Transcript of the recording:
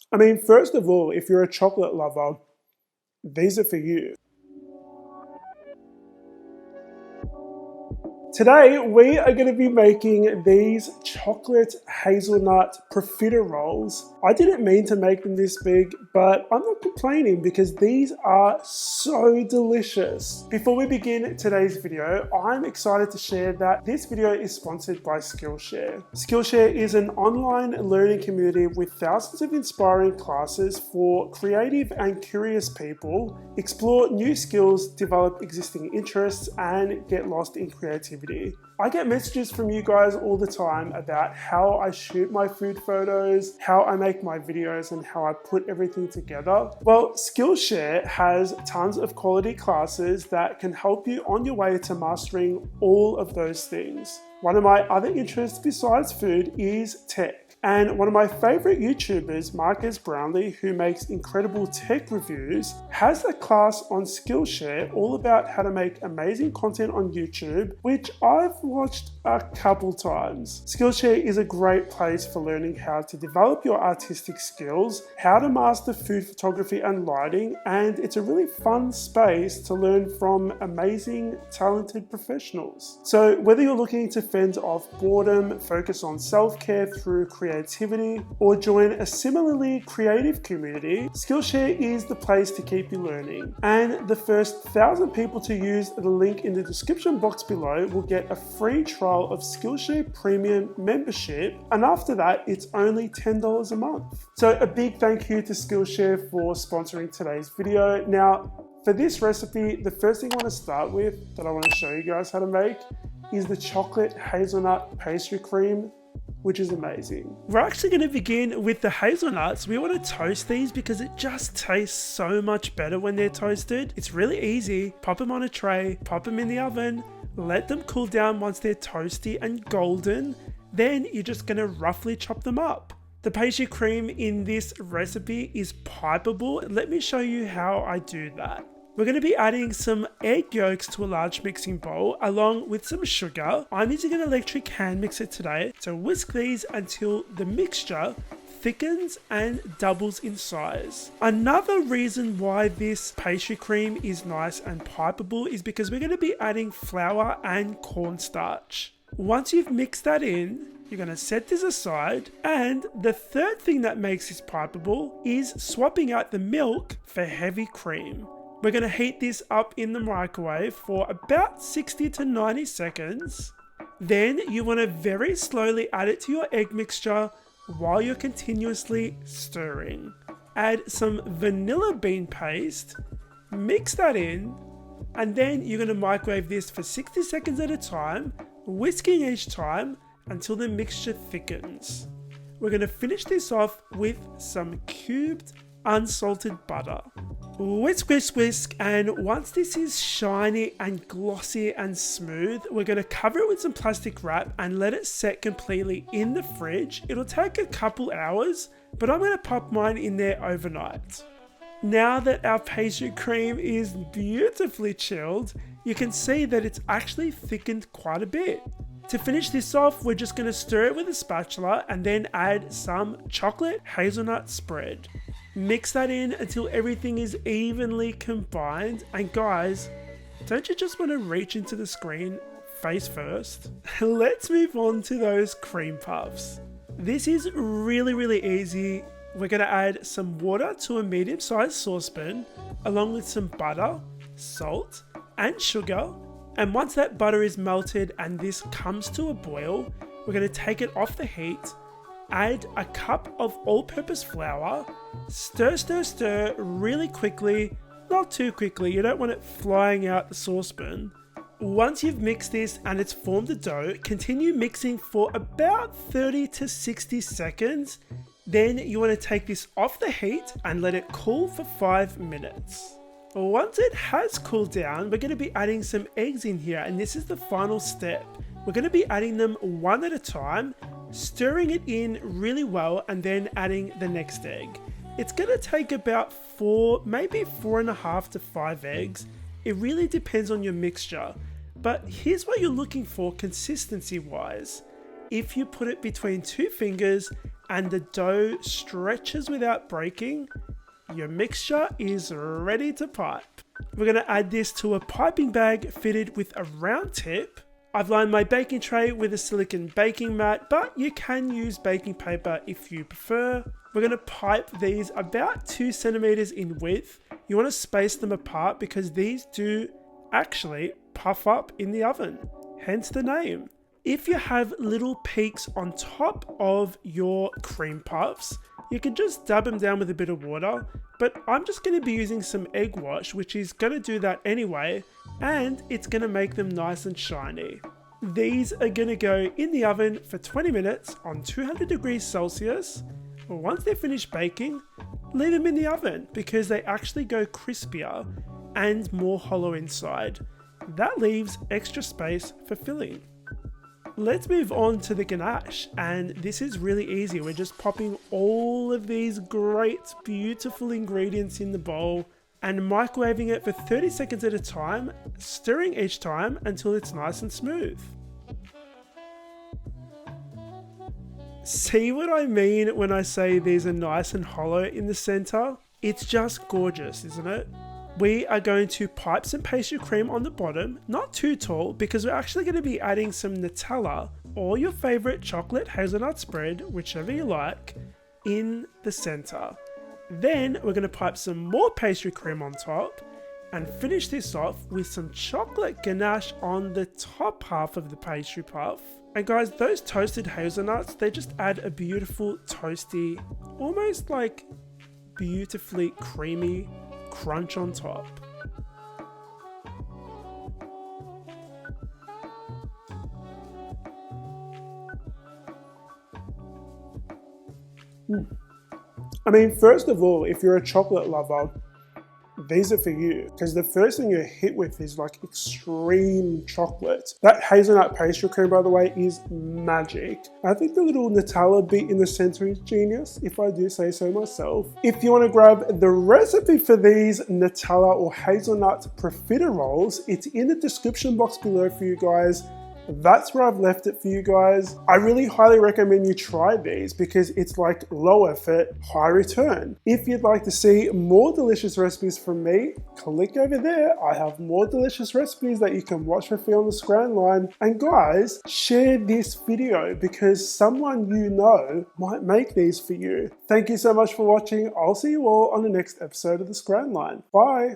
I mean, first of all, if you're a chocolate lover, these are for you. Today, we are going to be making these chocolate hazelnut profiteroles. I didn't mean to make them this big, but I'm not complaining because these are so delicious. Before we begin today's video, I'm excited to share that this video is sponsored by SKILLSHARE. SKILLSHARE is an online learning community with thousands of inspiring classes for creative and curious people. Explore new skills, develop existing interests, and get lost in creativity. I get messages from you guys all the time about how I shoot my food photos, how I make my videos, and how I put everything together. Well, Skillshare has tons of quality classes that can help you on your way to mastering all of those things. One of my other interests besides food is tech. And one of my favorite YouTubers, Marcus Brownlee, who makes incredible tech reviews, has a class on Skillshare all about how to make amazing content on YouTube, which I've watched a couple times. Skillshare is a great place for learning how to develop your artistic skills, how to master food photography and lighting, and it's a really fun space to learn from amazing, talented professionals. So whether you're looking to fend off boredom, focus on self-care through creativity, or join a similarly creative community, Skillshare is the place to keep you learning. And the first 1,000 people to use the link in the description box below will get a free trial of Skillshare Premium membership, and after that it's only $10 a month. So a big thank you to Skillshare for sponsoring today's video. Now, for this recipe, the first thing I want to start with that I want to show you guys how to make is the chocolate hazelnut pastry cream, which is amazing. We're actually going to begin with the hazelnuts. We want to toast these because it just tastes so much better when they're toasted. It's really easy. Pop them on a tray, pop them in the oven, let them cool down once they're toasty and golden. Then you're just going to roughly chop them up. The pastry cream in this recipe is pipeable. Let me show you how I do that. We're going to be adding some egg yolks to a large mixing bowl along with some sugar. I'm using an electric hand mixer today, so whisk these until the mixture thickens and doubles in size. Another reason why this pastry cream is nice and pipeable is because we're going to be adding flour and cornstarch. Once you've mixed that in, you're going to set this aside, and the third thing that makes this pipeable is swapping out the milk for heavy cream. We're going to heat this up in the microwave for about 60 to 90 seconds. Then you want to very slowly add it to your egg mixture while you're continuously stirring. Add some vanilla bean paste, mix that in, and then you're going to microwave this for 60 seconds at a time, whisking each time until the mixture thickens. We're going to finish this off with some cubed unsalted butter. Whisk, whisk, whisk, and once this is shiny and glossy and smooth, we're going to cover it with some plastic wrap and let it set completely in the fridge. It'll take a couple hours, but I'm going to pop mine in there overnight. Now that our pastry cream is beautifully chilled, you can see that it's actually thickened quite a bit. To finish this off, we're just going to stir it with a spatula and then add some chocolate hazelnut spread. Mix that in until everything is evenly combined. And guys, don't you just want to reach into the screen face first? Let's move on to those cream puffs. This is really easy. We're going to add some water to a medium-sized saucepan along with some butter, salt, and sugar. And once that butter is melted and this comes to a boil, we're going to take it off the heat, add a cup of all-purpose flour, stir really quickly, not too quickly, you don't want it flying out the saucepan. Once you've mixed this and it's formed a dough, continue mixing for about 30 to 60 seconds. Then you want to take this off the heat and let it cool for 5 minutes. Once it has cooled down, we're going to be adding some eggs in here, and this is the final step. We're going to be adding them one at a time, stirring it in really well, and then adding the next egg. It's going to take about 4, maybe 4.5 to 5 eggs. It really depends on your mixture, but here's what you're looking for consistency wise. If you put it between 2 fingers and the dough stretches without breaking, your mixture is ready to pipe. We're going to add this to a piping bag fitted with a round tip. I've lined my baking tray with a silicone baking mat, but you can use baking paper if you prefer. We're going to pipe these about 2 centimeters in width. You want to space them apart because these do actually puff up in the oven, hence the name. If you have little peaks on top of your cream puffs, you can just dab them down with a bit of water, but I'm just going to be using some egg wash, which is going to do that anyway, and it's going to make them nice and shiny. These are going to go in the oven for 20 minutes on 200 degrees Celsius. Once they're finished baking, leave them in the oven because they actually go crispier and more hollow inside. That leaves extra space for filling. Let's move on to the ganache, and this is really easy. We're just popping all of these great, beautiful ingredients in the bowl and microwaving it for 30 seconds at a time, stirring each time until it's nice and smooth. See what I mean when I say these are nice and hollow in the center? It's just gorgeous, isn't it? We are going to pipe some pastry cream on the bottom, not too tall, because we're actually going to be adding some Nutella or your favorite chocolate hazelnut spread, whichever you like, in the center. Then we're going to pipe some more pastry cream on top and finish this off with some chocolate ganache on the top half of the pastry puff. And guys, those toasted hazelnuts, they just add a beautiful toasty, almost like beautifully creamy crunch on top. I mean, first of all, if you're a chocolate lover, these are for you, because the first thing you're hit with is like extreme chocolate. That hazelnut pastry cream, by the way, is magic. I think the little Nutella bit in the center is genius, if I do say so myself. If you want to grab the recipe for these Nutella or hazelnut profiteroles, it's in the description box below for you guys. That's where I've left it for you guys. I really highly recommend you try these because it's like low effort, high return. If you'd like to see more delicious recipes from me, click over there. I have more delicious recipes that you can watch for free on the Scran line. And guys, share this video because someone you know might make these for you. Thank you so much for watching. I'll see you all on the next episode of the Scran line. Bye.